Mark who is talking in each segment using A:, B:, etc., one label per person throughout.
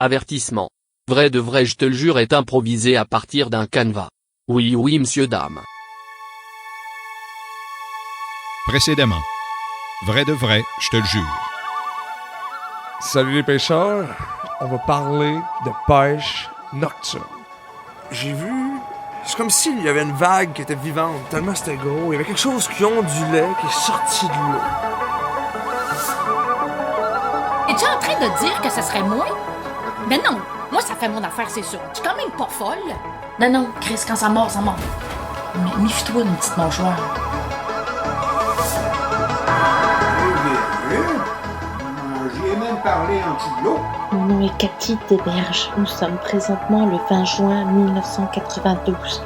A: Avertissement. Vrai de vrai je te le jure est improvisé à partir d'un canevas. Oui oui monsieur dame.
B: Précédemment. Vrai de vrai, je te le jure.
C: Salut les pêcheurs, on va parler de pêche nocturne. J'ai vu... C'est comme s'il y avait une vague qui était vivante, tellement c'était gros. Il y avait quelque chose qui ont du lait qui est sorti de l'eau.
D: Es-tu en train de dire que ce serait moi? Ben non, moi ça fait mon affaire, c'est sûr. Je suis quand même pas folle. Non, Chris, quand ça mord, ça mord. Mais méfie-toi d'une petite mâchoire.
E: J'y ai même parlé en dessous de l'eau.
F: Mon nom est Cathy Desberges. Nous sommes présentement le 20 juin 1992.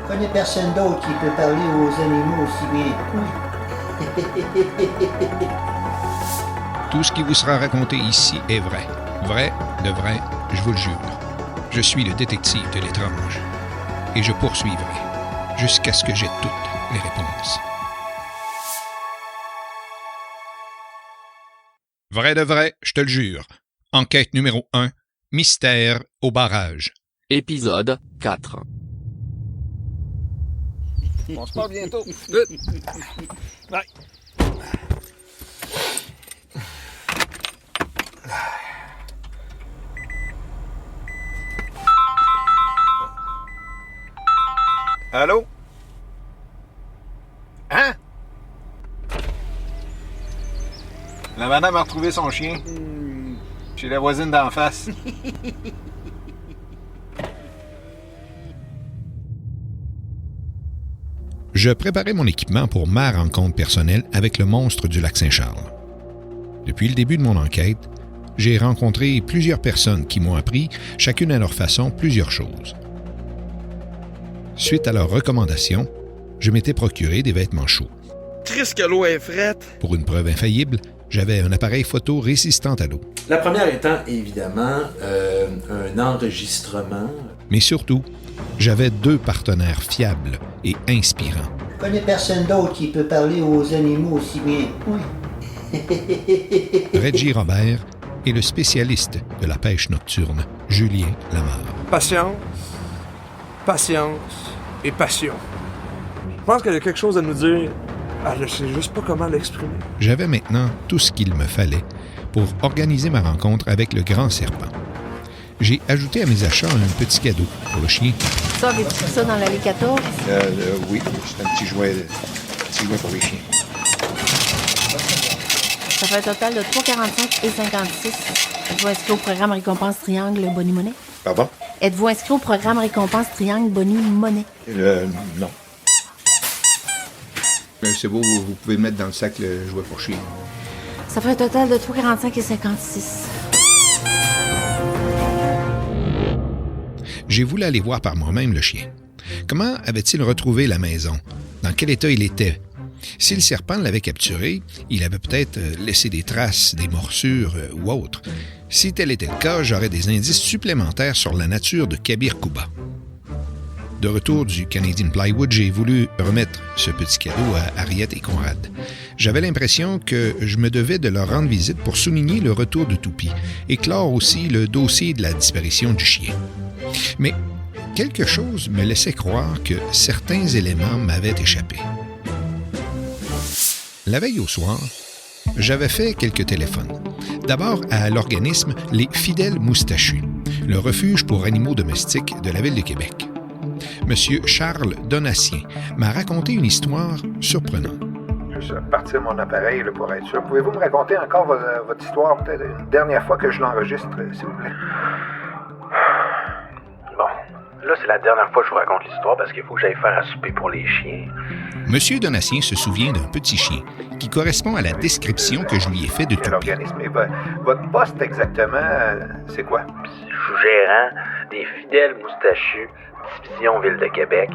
E: Je connais personne d'autre qui peut parler aux animaux aussi bien que moi.
B: Tout ce qui vous sera raconté ici est vrai. Vrai, de vrai, je vous le jure. Je suis le détective de l'étrange. Et je poursuivrai jusqu'à ce que j'aie toutes les réponses. Vrai de vrai, je te le jure. Enquête numéro 1. Mystère au barrage.
A: Épisode 4.
G: On se parle bientôt. Bye. Allô? Hein? La madame a retrouvé son chien. Chez la voisine d'en face.
B: Je préparais mon équipement pour ma rencontre personnelle avec le monstre du lac Saint-Charles. Depuis le début de mon enquête, j'ai rencontré plusieurs personnes qui m'ont appris, chacune à leur façon, plusieurs choses. Suite à leurs recommandations, je m'étais procuré des vêtements chauds.
C: Triste que l'eau est frette.
B: Pour une preuve infaillible, j'avais un appareil photo résistant à l'eau.
H: La première étant évidemment un enregistrement.
B: Mais surtout, j'avais 2 partenaires fiables et inspirants.
E: Je connais personne d'autre qui peut parler aux animaux aussi bien que moi.
B: Reggie Robert et le spécialiste de la pêche nocturne, Julien Lamarre.
C: Patience et passion. Je pense qu'il y a quelque chose à nous dire. Je sais juste pas comment l'exprimer.
B: J'avais maintenant tout ce qu'il me fallait pour organiser ma rencontre avec le grand serpent. J'ai ajouté à mes achats un petit cadeau pour le chien.
F: Ça, avez-tu pris ça dans l'allée 14?
G: Oui, c'est un petit jouet pour les chiens.
F: Ça fait un total de 3,45 et 56. Êtes-vous inscrit au programme Récompense Triangle Bonnie Monnaie?
G: Pardon?
F: Êtes-vous inscrit au programme Récompense Triangle Bonnie Monnaie?
G: Non. C'est beau, vous pouvez mettre dans le sac le jouet pour chien.
F: Ça fait un total de 3,45 et 56.
B: J'ai voulu aller voir par moi-même le chien. Comment avait-il retrouvé la maison? Dans quel état il était? Si le serpent l'avait capturé, il avait peut-être laissé des traces, des morsures ou autre. Si tel était le cas, j'aurais des indices supplémentaires sur la nature de Kabir Kouba. De retour du Canadian Plywood, j'ai voulu remettre ce petit cadeau à Harriet et Conrad. J'avais l'impression que je me devais de leur rendre visite pour souligner le retour de Toupie et clore aussi le dossier de la disparition du chien. Mais quelque chose me laissait croire que certains éléments m'avaient échappé. La veille au soir, j'avais fait quelques téléphones. D'abord à l'organisme Les Fidèles Moustachus, le refuge pour animaux domestiques de la ville de Québec. Monsieur Charles Donatien m'a raconté une histoire surprenante.
G: Je vais partir mon appareil là, pour être sûr. Pouvez-vous me raconter encore votre histoire, peut-être une dernière fois que je l'enregistre, s'il vous plaît?
I: Bon, là, c'est la dernière fois que je vous raconte l'histoire parce qu'il faut que j'aille faire à souper pour les chiens.
B: Monsieur Donatien se souvient d'un petit chien qui correspond à la description que je lui ai faite de Toupie.
G: L'organisme. Et votre poste exactement, c'est quoi?
I: Je suis gérant des Fidèles Moustachus, division Ville de Québec.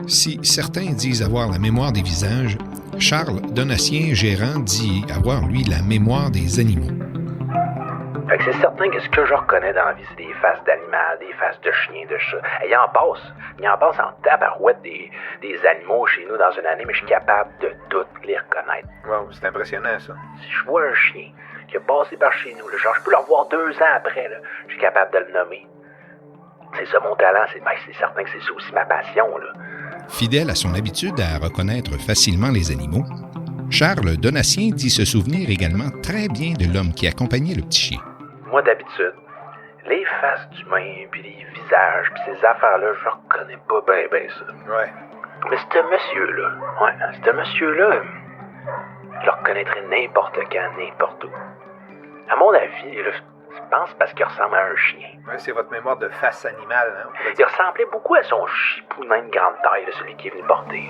B: Si certains disent avoir la mémoire des visages, Charles Donatien, gérant, dit avoir, lui, la mémoire des animaux.
I: Fait que c'est certain que ce que je reconnais dans la vie, c'est des faces d'animal, des faces de chiens, de chats. Il en passe en tabarouette des animaux chez nous dans une année, mais je suis capable de toutes les reconnaître.
G: Wow, c'est impressionnant, ça.
I: Si je vois un chien qui a passé par chez nous. Là. Genre, je peux le revoir 2 ans après. Là. Je suis capable de le nommer. C'est ça mon talent, c'est certain que c'est ça aussi ma passion. Là.
B: Fidèle à son habitude à reconnaître facilement les animaux, Charles Donatien dit se souvenir également très bien de l'homme qui accompagnait le petit chien.
I: Moi, d'habitude, les faces d'humains, puis les visages, puis ces affaires-là, je reconnais pas bien ça.
G: Ouais.
I: Mais ce monsieur-là, je le reconnaîtrais n'importe quand, n'importe où. À mon avis, là, je pense parce qu'il ressemble à un chien.
G: Ouais, c'est votre mémoire de face animale, hein?
I: Il ressemblait beaucoup à son chipounin de grande taille, là, celui qui est venu porter.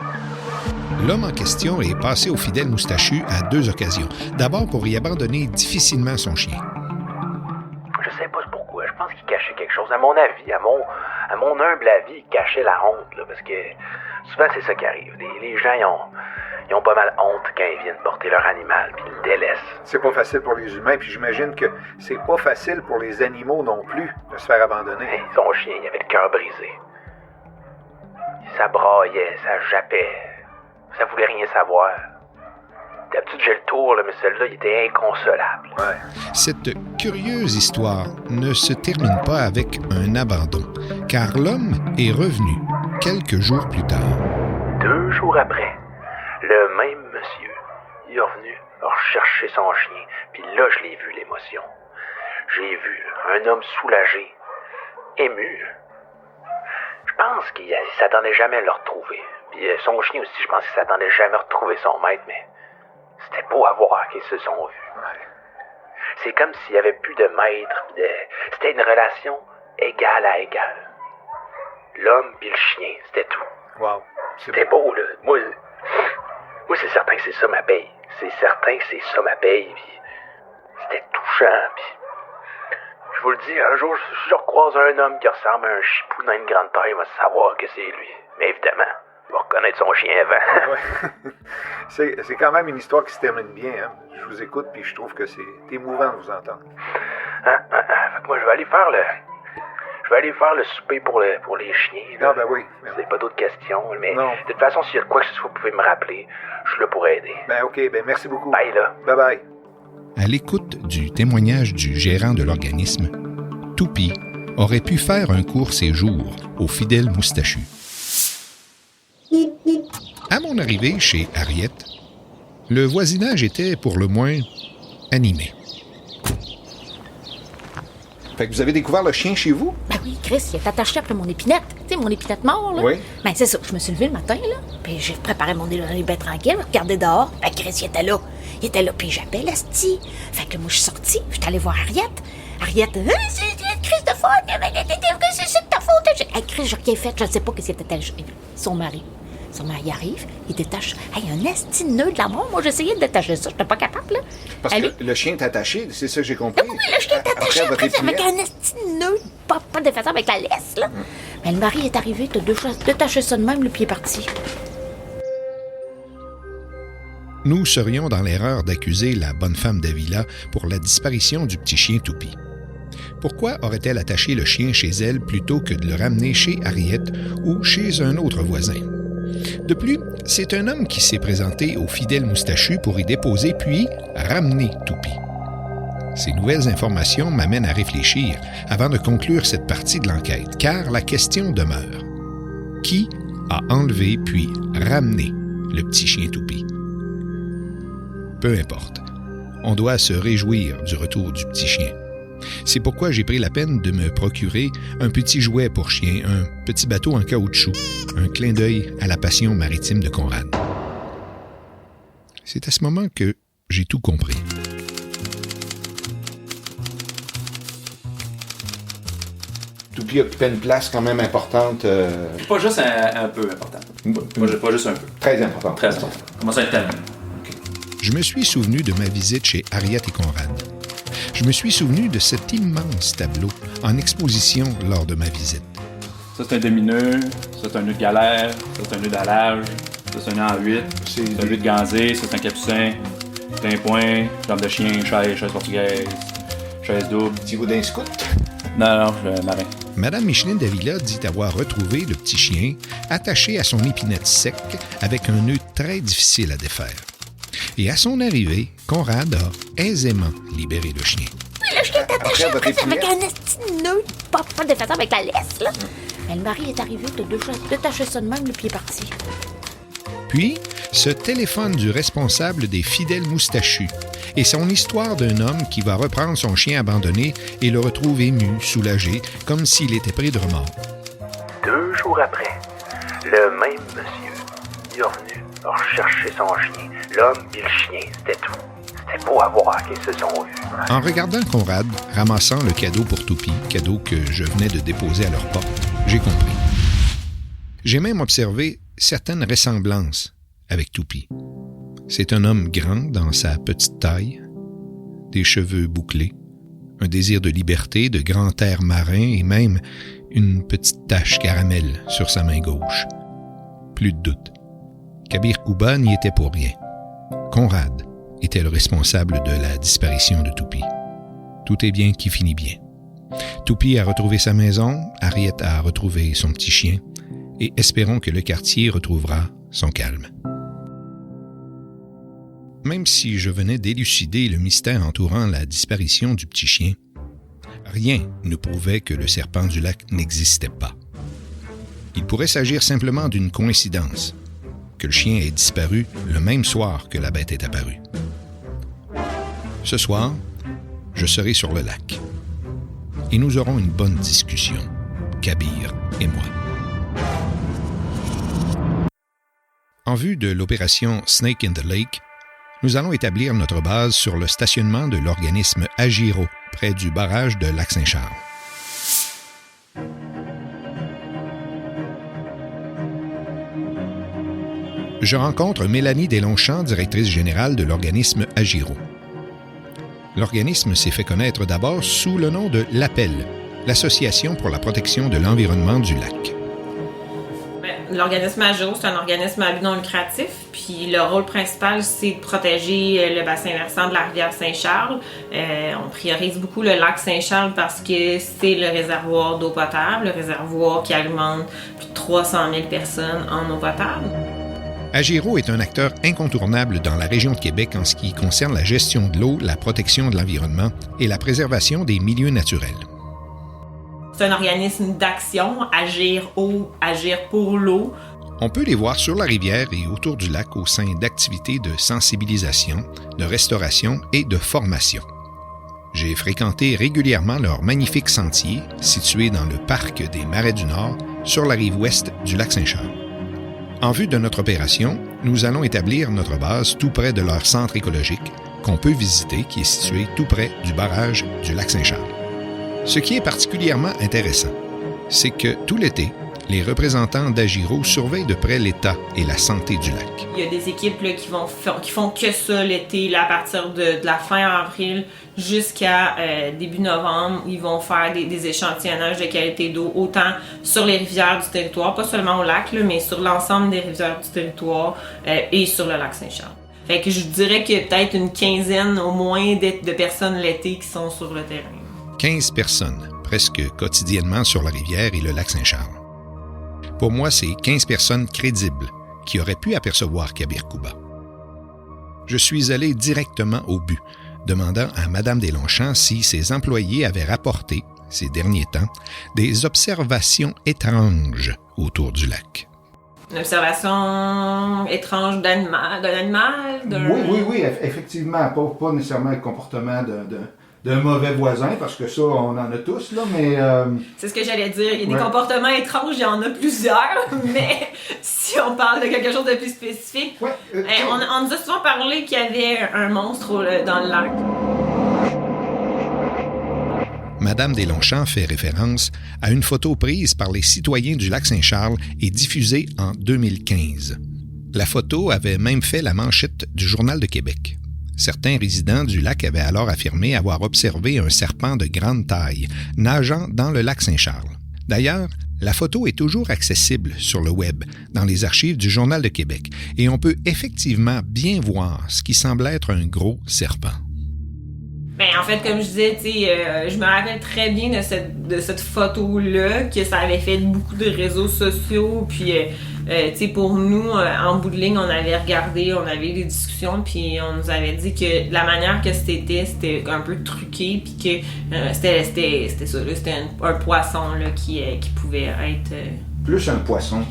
B: L'homme en question est passé au fidèle moustachu à 2 occasions. D'abord pour y abandonner difficilement son chien.
I: Je sais pas pourquoi, je pense qu'il cachait quelque chose. À mon avis, à mon humble avis, il cachait la honte, là, parce que souvent c'est ça qui arrive. Les gens, ils ont pas mal honte quand ils viennent porter leur animal, puis ils le délaissent.
G: C'est pas facile pour les humains, puis j'imagine que c'est pas facile pour les animaux non plus de se faire abandonner.
I: Hey, son chien, il avait le cœur brisé. Ça braillait, ça jappait, ça voulait rien savoir. D'habitude, j'ai le tour, là, mais celui-là, il était inconsolable.
B: Ouais. Cette curieuse histoire ne se termine pas avec un abandon, car l'homme est revenu quelques jours plus tard.
I: 2 jours après, le même monsieur, il est revenu rechercher son chien, puis là, je l'ai vu, l'émotion. J'ai vu un homme soulagé, ému. Je pense qu'il s'attendait jamais à le retrouver. Puis son chien aussi, je pense qu'il s'attendait jamais à retrouver son maître, mais c'était beau à voir qu'ils se sont vus. Ouais. C'est comme s'il n'y avait plus de maître, c'était une relation égale à égale. L'homme puis le chien, c'était tout.
G: Wow.
I: C'était beau, là. Moi, c'est certain que c'est ça ma paye. C'est certain que c'est ça ma paye, puis c'était touchant, puis je vous le dis, un jour, si je recroise un homme qui ressemble à un chipounin de grande taille, il va savoir que c'est lui. Mais évidemment, il va reconnaître son chien avant.
G: Ouais. C'est quand même une histoire qui se termine bien, hein. Je vous écoute, puis je trouve que c'est émouvant de vous entendre.
I: Fait que moi, je vais aller faire le souper pour les chiens. Là.
G: Ah, ben oui.
I: Vous n'avez pas d'autres questions, mais
G: non.
I: De toute façon, s'il y a quoi que ce soit, vous pouvez me rappeler. Je suis là pour aider.
G: Ben OK, ben merci beaucoup.
I: Bye, là.
G: Bye-bye.
B: À l'écoute du témoignage du gérant de l'organisme, Toupie aurait pu faire un court séjour au fidèle moustachu. À mon arrivée chez Harriet, le voisinage était pour le moins animé.
G: Fait que vous avez découvert le chien chez vous?
D: Ben oui, Chris, il est attaché après mon épinette. Tu sais, mon épinette mort, là.
G: Oui.
D: Ben c'est ça, je me suis levée le matin, là, puis j'ai préparé mon déjeuner bien tranquille, regardé dehors. Ben Chris, il était là. Il était là, puis j'appelle Asti. Fait que moi, je suis sortie, j'étais allée voir Harriet. Harriet, c'est Chris de faute, c'est de ta faute. Hey, Chris, j'ai rien fait, je ne sais pas qu'est-ce qu'il était. Son mari arrive, il détache. Hey, un esti de nœud de la mort. Moi, j'essayais de détacher ça, j'étais pas capable, là.
G: Parce que le chien est attaché, c'est ça que j'ai compris.
D: Oui, le chien est attaché après avec un esti de nœud, pas défaisable avec la laisse, là. Mais le mari est arrivé, t'as détaché ça de même, le pied est parti.
B: Nous serions dans l'erreur d'accuser la bonne femme d'Avila pour la disparition du petit chien Toupie. Pourquoi aurait-elle attaché le chien chez elle plutôt que de le ramener chez Harriet ou chez un autre voisin? De plus, c'est un homme qui s'est présenté au fidèle moustachu pour y déposer puis ramener Toupie. Ces nouvelles informations m'amènent à réfléchir avant de conclure cette partie de l'enquête, car la question demeure. Qui a enlevé puis ramené le petit chien Toupie? Peu importe, on doit se réjouir du retour du petit chien. C'est pourquoi j'ai pris la peine de me procurer un petit jouet pour chien, un petit bateau en caoutchouc, un clin d'œil à la passion maritime de Conrad. C'est à ce moment que j'ai tout compris.
J: Toupie occupait une place quand même importante.
K: Pas juste un peu importante. Pas juste un peu.
J: Très importante.
K: Très important. Comment ça être tellement?
B: Je me suis souvenu de ma visite chez Harriet et Conrad. Je me suis souvenu de cet immense tableau en exposition lors de ma visite.
K: Ça, c'est un demi-nœud, ça, c'est un nœud de galère, ça, c'est un nœud d'allage, ça, c'est un nœud en 8, c'est un nœud de ganzé, ça, c'est un capucin, plein point, jambe de chien, chaise portugaise, chaise double.
J: Petit boudin scout?
K: Non, marin.
B: Madame Micheline Davila dit avoir retrouvé le petit chien attaché à son épinette sec avec un nœud très difficile à défaire. Et à son arrivée, Conrad a aisément libéré le chien.
D: Oui, le chien est attaché après avec un esti nœud, pas de façon avec la laisse, là. Mais le mari est arrivé, de détacher ça de même, le pied est parti.
B: Puis, ce téléphone du responsable des fidèles moustachus et son histoire d'un homme qui va reprendre son chien abandonné et le retrouve ému, soulagé, comme s'il était pris de remords.
I: 2 jours après, le même monsieur est revenu rechercher son chien. L'homme et le chien, c'était tout. C'était beau à voir qu'ils se sont vus.
B: En regardant Conrad ramassant le cadeau pour Toupie, cadeau que je venais de déposer à leur porte, j'ai compris. J'ai même observé certaines ressemblances avec Toupie. C'est un homme grand dans sa petite taille, des cheveux bouclés, un désir de liberté, de grand air marin et même une petite tache caramel sur sa main gauche. Plus de doute. Kabir Kouba n'y était pour rien. Conrad était le responsable de la disparition de Toupie. Tout est bien qui finit bien. Toupie a retrouvé sa maison, Harriet a retrouvé son petit chien, et espérons que le quartier retrouvera son calme. Même si je venais d'élucider le mystère entourant la disparition du petit chien, rien ne prouvait que le serpent du lac n'existait pas. Il pourrait s'agir simplement d'une coïncidence, que le chien ait disparu le même soir que la bête est apparue. Ce soir, je serai sur le lac, et nous aurons une bonne discussion, Kabir et moi. En vue de l'opération Snake in the Lake, nous allons établir notre base sur le stationnement de l'organisme Agiro, près du barrage de Lac-Saint-Charles. Je rencontre Mélanie Deslongchamps, directrice générale de l'organisme Agiro. L'organisme s'est fait connaître d'abord sous le nom de l'APEL, l'Association pour la protection de l'environnement du lac.
L: L'organisme Agiro, c'est un organisme à but non lucratif, puis le rôle principal, c'est de protéger le bassin versant de la rivière Saint-Charles. On priorise beaucoup le lac Saint-Charles parce que c'est le réservoir d'eau potable, le réservoir qui alimente plus de 300 000 personnes en eau potable.
B: Agiro est un acteur incontournable dans la région de Québec en ce qui concerne la gestion de l'eau, la protection de l'environnement et la préservation des milieux naturels.
L: C'est un organisme d'action, agir eau, agir pour l'eau.
B: On peut les voir sur la rivière et autour du lac au sein d'activités de sensibilisation, de restauration et de formation. J'ai fréquenté régulièrement leur magnifique sentier situé dans le parc des Marais du Nord, sur la rive ouest du lac Saint-Charles. En vue de notre opération, nous allons établir notre base tout près de leur centre écologique qu'on peut visiter, qui est situé tout près du barrage du lac Saint-Charles. Ce qui est particulièrement intéressant, c'est que tout l'été, les représentants d'Agiro surveillent de près l'état et la santé du lac.
L: Il y a des équipes là, qui font que ça l'été, là, à partir de la fin avril jusqu'à début novembre. Ils vont faire des échantillonnages de qualité d'eau, autant sur les rivières du territoire, pas seulement au lac, là, mais sur l'ensemble des rivières du territoire et sur le lac Saint-Charles. Fait que je dirais qu'il y a peut-être une quinzaine au moins de personnes l'été qui sont sur le terrain.
B: 15 personnes, presque quotidiennement sur la rivière et le lac Saint-Charles. Pour moi, c'est 15 personnes crédibles qui auraient pu apercevoir Kabir Kouba. Je suis allé directement au but, demandant à Mme Deslongchamps si ses employés avaient rapporté, ces derniers temps, des observations étranges autour du lac.
L: Une observation étrange d'un animal?
G: Oui, effectivement. Pas nécessairement le comportement d'un mauvais voisin, parce que ça, on en a tous, là, mais...
L: C'est ce que j'allais dire. Il y a des comportements étranges, il y en a plusieurs, mais si on parle de quelque chose de plus spécifique, on nous a souvent parlé qu'il y avait un monstre dans le lac.
B: Madame Deslongchamps fait référence à une photo prise par les citoyens du lac Saint-Charles et diffusée en 2015. La photo avait même fait la manchette du Journal de Québec. Certains résidents du lac avaient alors affirmé avoir observé un serpent de grande taille nageant dans le lac Saint-Charles. D'ailleurs, la photo est toujours accessible sur le web, dans les archives du Journal de Québec, et on peut effectivement bien voir ce qui semble être un gros serpent.
L: Ben, en fait, comme je disais, je me rappelle très bien de cette photo-là, que ça avait fait beaucoup de réseaux sociaux, puis tu sais, pour nous, en bout de ligne, on avait regardé, on avait eu des discussions, puis on nous avait dit que la manière que c'était un peu truqué, puis que c'était ça, là, c'était un poisson là, qui pouvait être...
G: Plus un poisson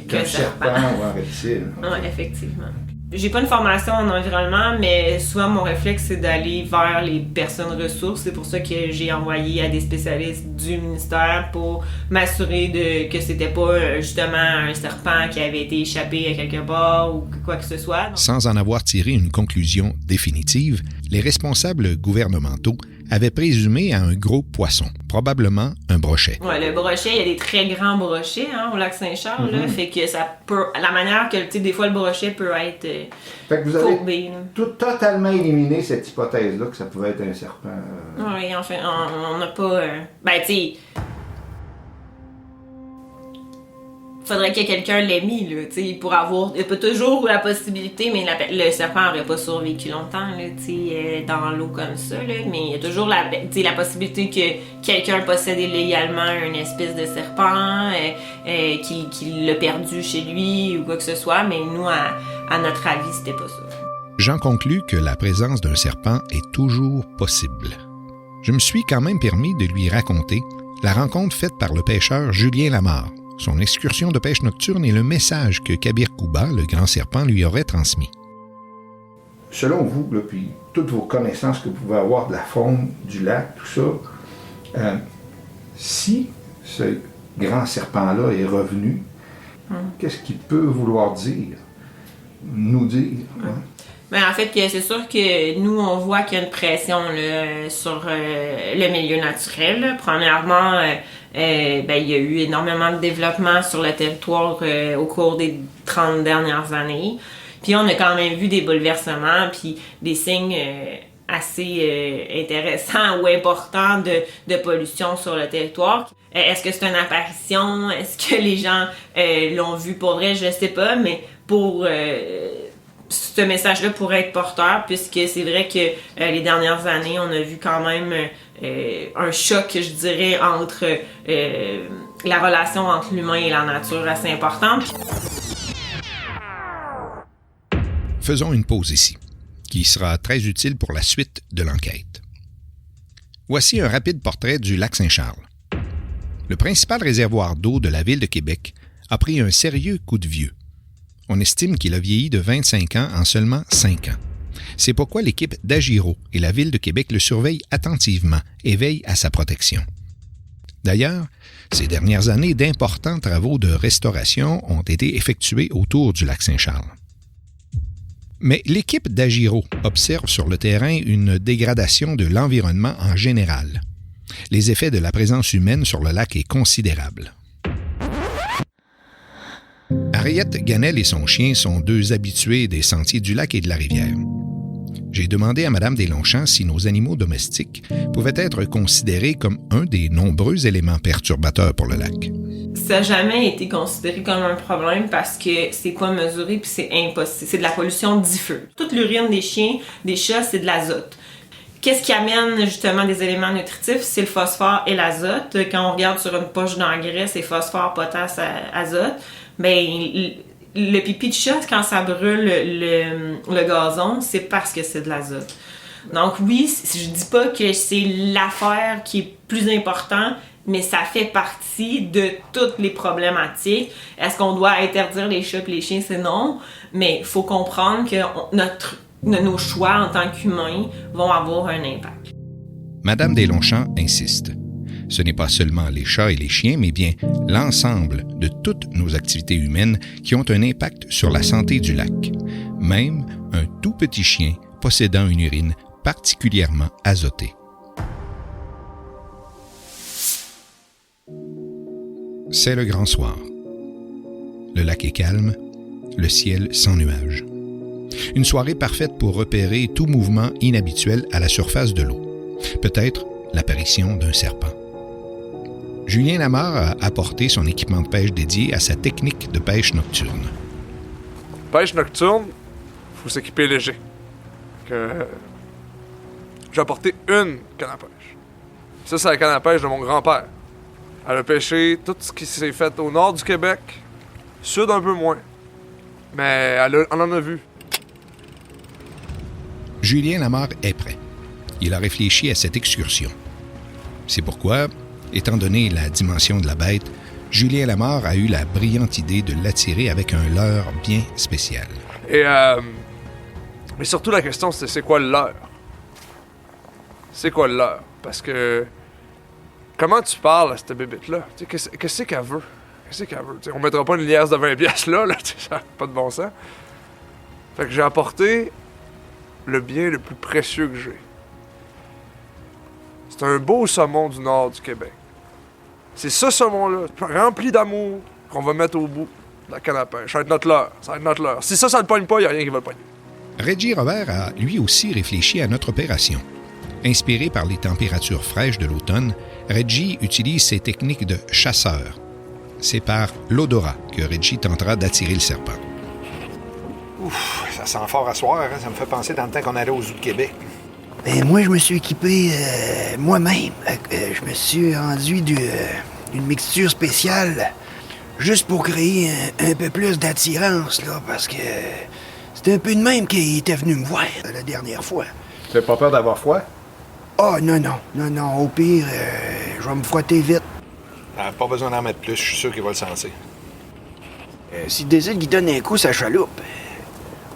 G: qu'un serpent ou un reptile.
L: Oui, effectivement. J'ai pas une formation en environnement, mais souvent mon réflexe c'est d'aller vers les personnes ressources. C'est pour ça que j'ai envoyé à des spécialistes du ministère pour m'assurer que c'était pas justement un serpent qui avait été échappé à quelque part ou quoi que ce soit. Donc...
B: Sans en avoir tiré une conclusion définitive, les responsables gouvernementaux avaient présumé à un gros poisson, probablement un brochet.
L: Ouais, le brochet, il y a des très grands brochets au lac Saint-Charles, là, fait que ça peut... La manière que, tu sais, des fois le brochet peut être
G: fait que vous
L: courbé,
G: avez totalement éliminé cette hypothèse-là que ça pouvait être un serpent.
L: Oui, enfin, on n'a pas... Ben, tu sais... Faudrait que quelqu'un l'ait mis, là, tu sais, pour avoir... Il y a pas toujours la possibilité, mais le serpent n'aurait pas survécu longtemps, là, tu sais, dans l'eau comme ça, là, mais il y a toujours la possibilité que quelqu'un possède illégalement une espèce de serpent, qu'il l'a perdu chez lui ou quoi que ce soit, mais nous, à notre avis, c'était pas ça.
B: J'en conclus que la présence d'un serpent est toujours possible. Je me suis quand même permis de lui raconter la rencontre faite par le pêcheur Julien Lamarre, son excursion de pêche nocturne et le message que Kabir Kouba, le grand serpent, lui aurait transmis.
G: Selon vous, là, puis toutes vos connaissances que vous pouvez avoir de la faune, du lac, tout ça, si ce grand serpent-là est revenu, qu'est-ce qu'il peut vouloir dire? Nous dire? Hein?
L: Ben, en fait, c'est sûr que nous, on voit qu'il y a une pression là, sur le milieu naturel. Là. Premièrement, il y a eu énormément de développement sur le territoire au cours des 30 dernières années. Puis on a quand même vu des bouleversements, puis des signes assez intéressants ou importants de pollution sur le territoire. Est-ce que c'est une apparition? Est-ce que les gens l'ont vu pour vrai? Je sais pas, mais pour... ce message-là pourrait être porteur, puisque c'est vrai que les dernières années, on a vu quand même un choc, je dirais, entre la relation entre l'humain et la nature assez importante.
B: Faisons une pause ici, qui sera très utile pour la suite de l'enquête. Voici un rapide portrait du lac Saint-Charles. Le principal réservoir d'eau de la ville de Québec a pris un sérieux coup de vieux. On estime qu'il a vieilli de 25 ans en seulement 5 ans. C'est pourquoi l'équipe d'Agiro et la Ville de Québec le surveillent attentivement et veillent à sa protection. D'ailleurs, ces dernières années, d'importants travaux de restauration ont été effectués autour du lac Saint-Charles. Mais l'équipe d'Agiro observe sur le terrain une dégradation de l'environnement en général. Les effets de la présence humaine sur le lac est considérable. Harriet Ganel et son chien sont deux habitués des sentiers du lac et de la rivière. J'ai demandé à Mme Deslongchamps si nos animaux domestiques pouvaient être considérés comme un des nombreux éléments perturbateurs pour le lac.
L: Ça n'a jamais été considéré comme un problème parce que c'est pas mesuré puis c'est impossible. C'est de la pollution diffuse. Toute l'urine des chiens, des chats, c'est de l'azote. Qu'est-ce qui amène justement des éléments nutritifs? C'est le phosphore et l'azote. Quand on regarde sur une poche d'engrais, c'est phosphore, potasse, azote. Ben, le pipi de chat, quand ça brûle le gazon, c'est parce que c'est de l'azote. Donc oui, je dis pas que c'est l'affaire qui est plus importante, mais ça fait partie de toutes les problématiques. Est-ce qu'on doit interdire les chats et les chiens? C'est non, mais il faut comprendre que nos choix en tant qu'humains vont avoir un impact.
B: Madame Deslongchamps insiste. Ce n'est pas seulement les chats et les chiens, mais bien l'ensemble de toutes nos activités humaines qui ont un impact sur la santé du lac. Même un tout petit chien possédant une urine particulièrement azotée. C'est le grand soir. Le lac est calme, le ciel sans nuages. Une soirée parfaite pour repérer tout mouvement inhabituel à la surface de l'eau. Peut-être l'apparition d'un serpent. Julien Lamarre a apporté son équipement de pêche dédié à sa technique de pêche nocturne.
C: Pêche nocturne, faut s'équiper léger. J'ai apporté une canne à pêche. Ça, c'est la canne à pêche de mon grand-père. Elle a pêché tout ce qui s'est fait au nord du Québec, Sud, un peu moins. Mais on en a vu.
B: Julien Lamarre est prêt. Il a réfléchi à cette excursion. C'est pourquoi, étant donné la dimension de la bête, Julien Lamarre a eu la brillante idée de l'attirer avec un leurre bien spécial.
C: Mais surtout la question, c'est quoi le leurre? C'est quoi le leurre? Parce que... Comment tu parles à cette bébête-là? Qu'est-ce qu'elle veut? Qu'est-ce qu'elle veut? T'sais, on mettra pas une liasse de 20 piastres là, ça n'a pas de bon sens. Fait que j'ai apporté le bien le plus précieux que j'ai. C'est un beau saumon du nord du Québec. C'est ce saumon-là, rempli d'amour, qu'on va mettre au bout de la canne à pêche. Ça va être notre leurre. Ça va être notre leurre. Si ça le pogne pas, il n'y a rien qui va le pogner.
B: Reggie Robert a lui aussi réfléchi à notre opération. Inspiré par les températures fraîches de l'automne, Reggie utilise ses techniques de chasseur. C'est par l'odorat que Reggie tentera d'attirer le serpent.
J: Ouf, ça sent fort à soir, hein? Ça me fait penser dans le temps qu'on allait aux Zoo de Québec.
E: Ben, moi, je me suis équipé moi-même. Je me suis rendu d'une mixture spéciale juste pour créer un peu plus d'attirance, là, parce que c'était un peu de même qu'il était venu me voir la dernière fois.
J: Tu n'as pas peur d'avoir froid?
E: Oh, non. Au pire, je vais me frotter vite.
J: Ah, pas besoin d'en mettre plus, je suis sûr qu'il va le sentir.
E: S'il décide qu'il donne un coup sa chaloupe,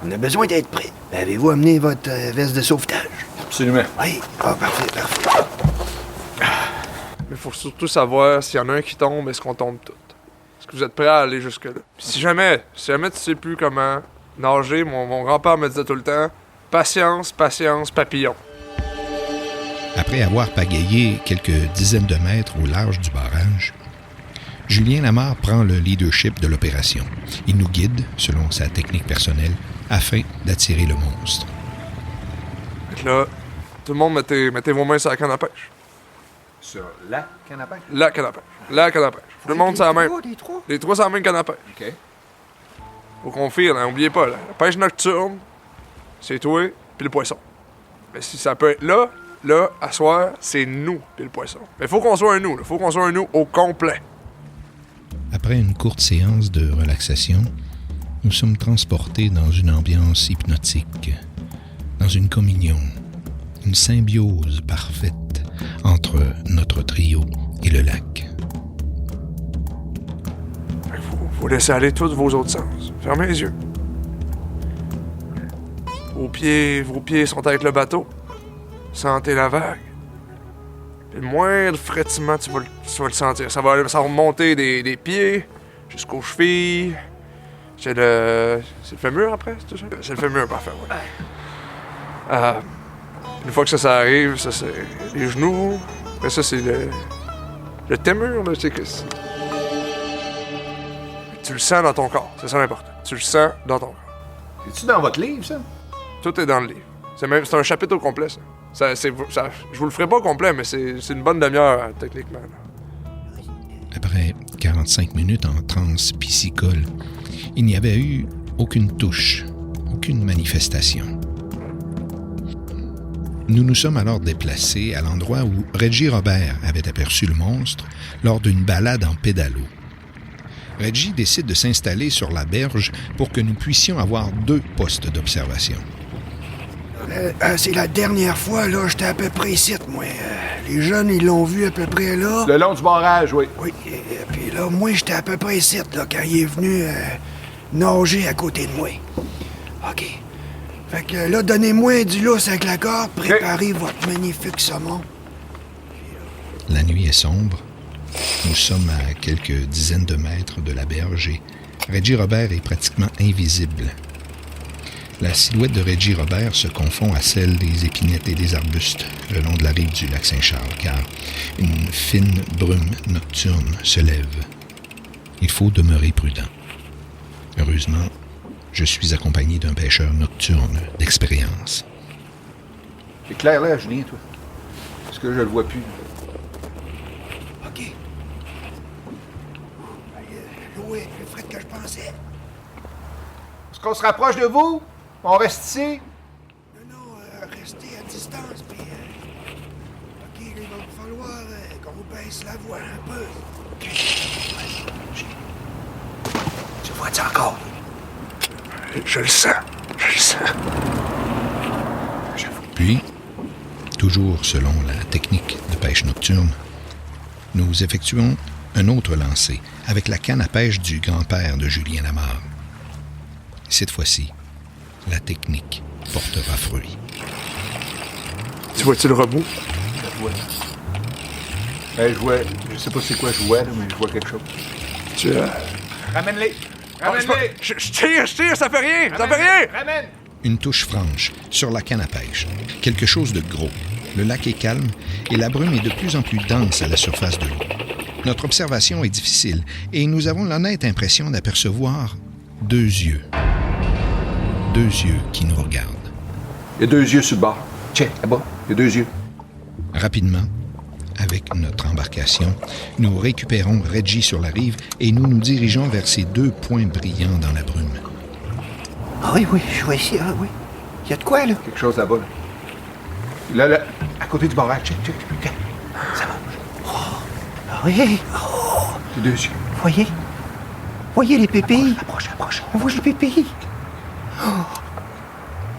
E: on a besoin d'être prêt. Avez-vous amené votre veste de sauvetage?
K: Absolument.
E: Oui. Ah, parfait.
C: Mais il faut surtout savoir s'il y en a un qui tombe, est-ce qu'on tombe tous? Est-ce que vous êtes prêts à aller jusque-là? Puis si jamais tu sais plus comment nager, mon grand-père me disait tout le temps, patience, papillon.
B: Après avoir pagayé quelques dizaines de mètres au large du barrage, Julien Lamarre prend le leadership de l'opération. Il nous guide, selon sa technique personnelle, afin d'attirer le monstre.
C: Fait là, tout le monde, mettez vos mains sur la canne à pêche.
J: Sur la canne à pêche?
C: La canne à pêche. La canne à pêche. Tout le monde, c'est la même. Les trois, c'est la même canne à pêche.
J: OK.
C: Faut qu'on file, hein, oubliez pas, là. La pêche nocturne, c'est toi puis le poisson. Mais si ça peut être là, à soir, c'est nous puis le poisson. Mais faut qu'on soit un nous, là. Faut qu'on soit un nous au complet.
B: Après une courte séance de relaxation, nous sommes transportés dans une ambiance hypnotique, dans une communion, une symbiose parfaite entre notre trio et le lac.
C: Faut laisser aller tous vos autres sens. Fermez les yeux. Vos pieds sont avec le bateau. Sentez la vague. Puis le moindre frétiment, tu vas le sentir. Ça va remonter des pieds jusqu'aux chevilles. C'est le fémur après, c'est tout ça? C'est le fémur, parfait, ouais. Une fois que ça arrive, ça c'est les genoux. Mais ça c'est le témur, là, tu sais que tu le sens dans ton corps, c'est ça l'important. Tu le sens dans ton corps.
J: C'est-tu dans votre livre, ça?
C: Tout est dans le livre. C'est un chapitre au complet, ça. Je vous le ferai pas au complet, mais c'est une bonne demi-heure, techniquement. Là.
B: Après 45 minutes en transe piscicole, il n'y avait eu aucune touche, aucune manifestation. Nous nous sommes alors déplacés à l'endroit où Reggie Robert avait aperçu le monstre lors d'une balade en pédalo. Reggie décide de s'installer sur la berge pour que nous puissions avoir 2 postes d'observation.
E: C'est la dernière fois, là, j'étais à peu près ici, moi. Les jeunes, ils l'ont vu à peu près là.
J: Le long du barrage, oui.
E: Oui, et puis là, moi, j'étais à peu près ici, là, quand il est venu nager à côté de moi. OK. Fait que là, donnez-moi du lousse avec la corde, préparez votre magnifique saumon.
B: La nuit est sombre. Nous sommes à quelques dizaines de mètres de la berge et Reggie Robert est pratiquement invisible. La silhouette de Reggie Robert se confond à celle des épinettes et des arbustes le long de la rive du lac Saint-Charles, car une fine brume nocturne se lève. Il faut demeurer prudent. Heureusement, je suis accompagné d'un pêcheur nocturne d'expérience.
J: C'est clair là, Julien, toi? Parce que je le vois plus.
E: OK. L'eau est plus frette que je pensais.
J: Est-ce qu'on se rapproche de vous? On reste ici?
E: Non, restez à distance, puis... OK, il va falloir qu'on baisse la voix un peu. vois-tu encore?
C: Je le sens.
B: Puis, toujours selon la technique de pêche nocturne, nous effectuons un autre lancer avec la canne à pêche du grand-père de Julien Lamarre. Cette fois-ci, la technique portera fruit.
C: Tu vois-tu le robot?
J: Je sais pas c'est quoi je vois, là, mais je vois quelque chose. Ramène-les! Ramène-les!
C: Je tire, ça fait rien!
J: Ramène!
B: Une touche franche sur la canne à pêche. Quelque chose de gros. Le lac est calme et la brume est de plus en plus dense à la surface de l'eau. Notre observation est difficile et nous avons l'honnête impression d'apercevoir 2 yeux. 2 yeux qui nous regardent.
J: Il y a 2 yeux sur le bord. Tiens, là-bas, il y a 2 yeux.
B: Rapidement, avec notre embarcation, nous récupérons Reggie sur la rive et nous nous dirigeons vers ces 2 points brillants dans la brume.
E: Ah oui, je vois ici, oui. Il y a de quoi, là?
J: Quelque chose là-bas, là. Là, à côté du barrage. Check.
E: Ça va. Ah oui.
J: C'est 2 yeux.
E: Voyez les pépilles.
J: Approche.
E: On voit les pépilles. Oh.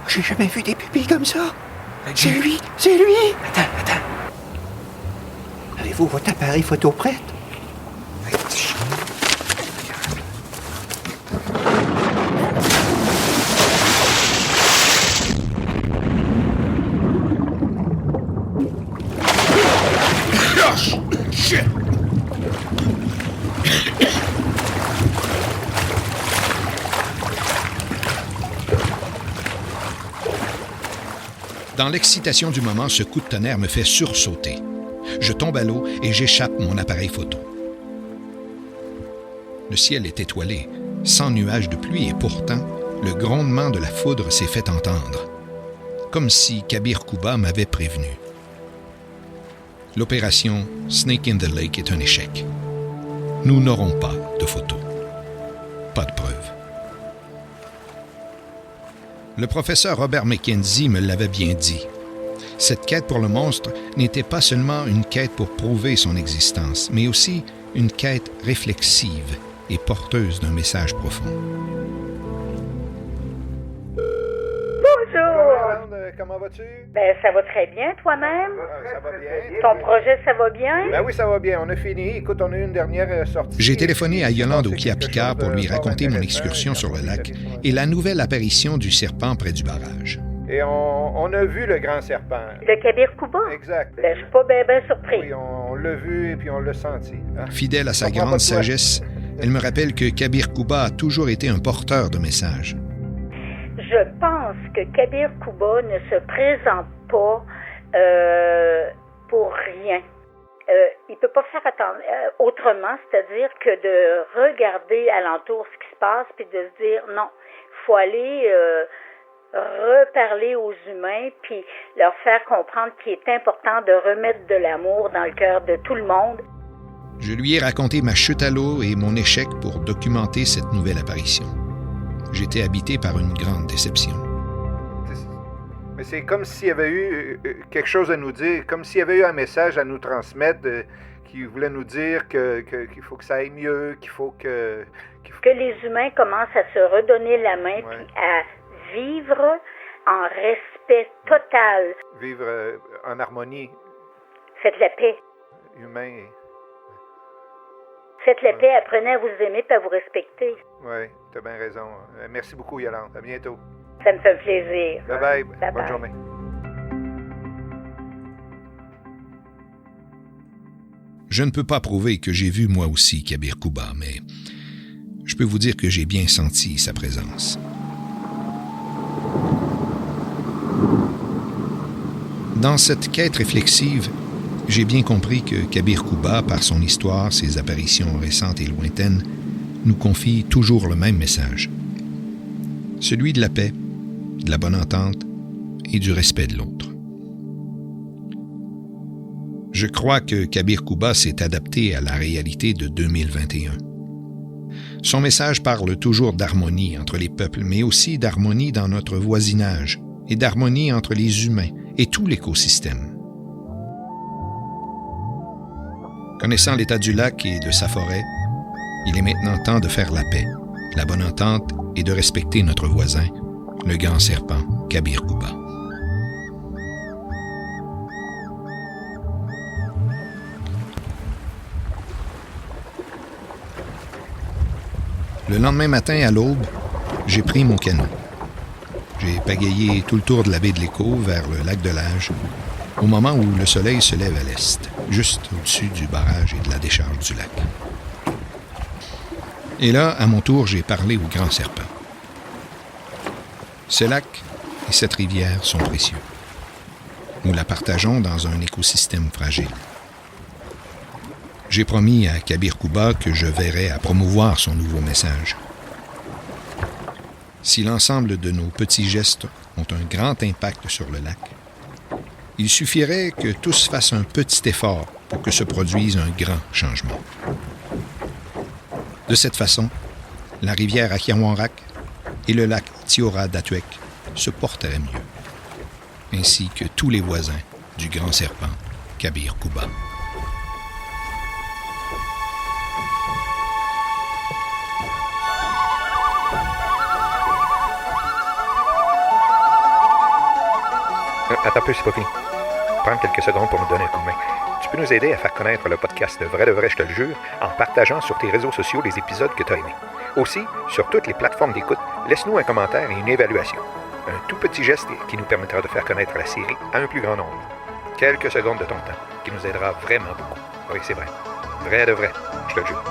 E: J'ai jamais vu des pépilles comme ça. C'est lui. Attends. Avez-vous votre appareil photo prête?
B: Dans l'excitation du moment, ce coup de tonnerre me fait sursauter. Je tombe à l'eau et j'échappe mon appareil photo. Le ciel est étoilé, sans nuages de pluie, et pourtant, le grondement de la foudre s'est fait entendre, comme si Kabir Kouba m'avait prévenu. L'opération Snake in the Lake est un échec. Nous n'aurons pas de photos. Pas de preuves. Le professeur Robert McKenzie me l'avait bien dit. Cette quête pour le monstre n'était pas seulement une quête pour prouver son existence, mais aussi une quête réflexive et porteuse d'un message profond.
D: Bonjour!
J: Comment vas-tu?
D: Ben, ça va très bien, toi-même?
J: Ça va bien.
D: Ton projet, ça va bien?
J: Ben oui, ça va bien. On a fini. Écoute, on a eu une dernière sortie.
B: J'ai téléphoné à Yolande Auquier-Picard pour lui raconter mon excursion sur le lac et la nouvelle apparition du serpent près du barrage.
J: Et on a vu le grand serpent.
D: Le Kabir Kouba?
J: Exact.
D: Ben, je suis pas bien surpris.
J: Oui, on l'a vu et puis on l'a senti.
B: Fidèle à sa grande sagesse, elle me rappelle que Kabir Kouba a toujours été un porteur de messages.
D: Je pense que Kabir Kouba ne se présente pas pour rien. Il peut pas faire autrement, c'est-à-dire que de regarder alentour ce qui se passe puis de se dire non, il faut aller reparler aux humains puis leur faire comprendre qu'il est important de remettre de l'amour dans le cœur de tout le monde.
B: Je lui ai raconté ma chute à l'eau et mon échec pour documenter cette nouvelle apparition. J'étais habité par une grande déception.
J: Mais c'est comme s'il y avait eu quelque chose à nous dire, comme s'il y avait eu un message à nous transmettre qui voulait nous dire qu'il faut que ça aille mieux, qu'il faut que...
D: Que les humains commencent à se redonner la main puis à vivre en respect total.
J: Vivre en harmonie.
D: Faites la paix.
J: Humain.
D: Faites la paix, apprenez à vous aimer et à vous respecter.
J: Oui, tu as bien raison. Merci beaucoup, Yolande. À bientôt.
D: Ça me fait plaisir.
J: Bye-bye.
D: Bye-bye.
J: Bonne journée.
B: Je ne peux pas prouver que j'ai vu moi aussi Kabir Kouba, mais je peux vous dire que j'ai bien senti sa présence. Dans cette quête réflexive, j'ai bien compris que Kabir Kouba, par son histoire, ses apparitions récentes et lointaines, nous confie toujours le même message. Celui de la paix, de la bonne entente et du respect de l'autre. Je crois que Kabir Kouba s'est adapté à la réalité de 2021. Son message parle toujours d'harmonie entre les peuples, mais aussi d'harmonie dans notre voisinage et d'harmonie entre les humains et tout l'écosystème. Connaissant l'état du lac et de sa forêt, il est maintenant temps de faire la paix la bonne entente et de respecter notre voisin, le grand serpent Kabir Kouba. Le lendemain matin, à l'aube, j'ai pris mon canot. J'ai pagayé tout le tour de la baie de l'Écho vers le lac de Lage, au moment où le soleil se lève à l'est, juste au-dessus du barrage et de la décharge du lac. Et là, à mon tour, j'ai parlé au grand serpent. Ce lac et cette rivière sont précieux. Nous la partageons dans un écosystème fragile. J'ai promis à Kabir Kouba que je verrais à promouvoir son nouveau message. Si l'ensemble de nos petits gestes ont un grand impact sur le lac, il suffirait que tous fassent un petit effort pour que se produise un grand changement. De cette façon, la rivière Akiawanrak et le lac Tiora d'Atuek se porteraient mieux, ainsi que tous les voisins du grand serpent Kabir Kouba.
M: Attends un peu, c'est pas fini. Prends quelques secondes pour nous donner un coup de main. Tu peux nous aider à faire connaître le podcast de vrai, je te le jure, en partageant sur tes réseaux sociaux les épisodes que tu as aimés. Aussi, sur toutes les plateformes d'écoute, laisse-nous un commentaire et une évaluation. Un tout petit geste qui nous permettra de faire connaître la série à un plus grand nombre. Quelques secondes de ton temps, qui nous aidera vraiment beaucoup. Oui, c'est vrai. Vrai de vrai, je te le jure.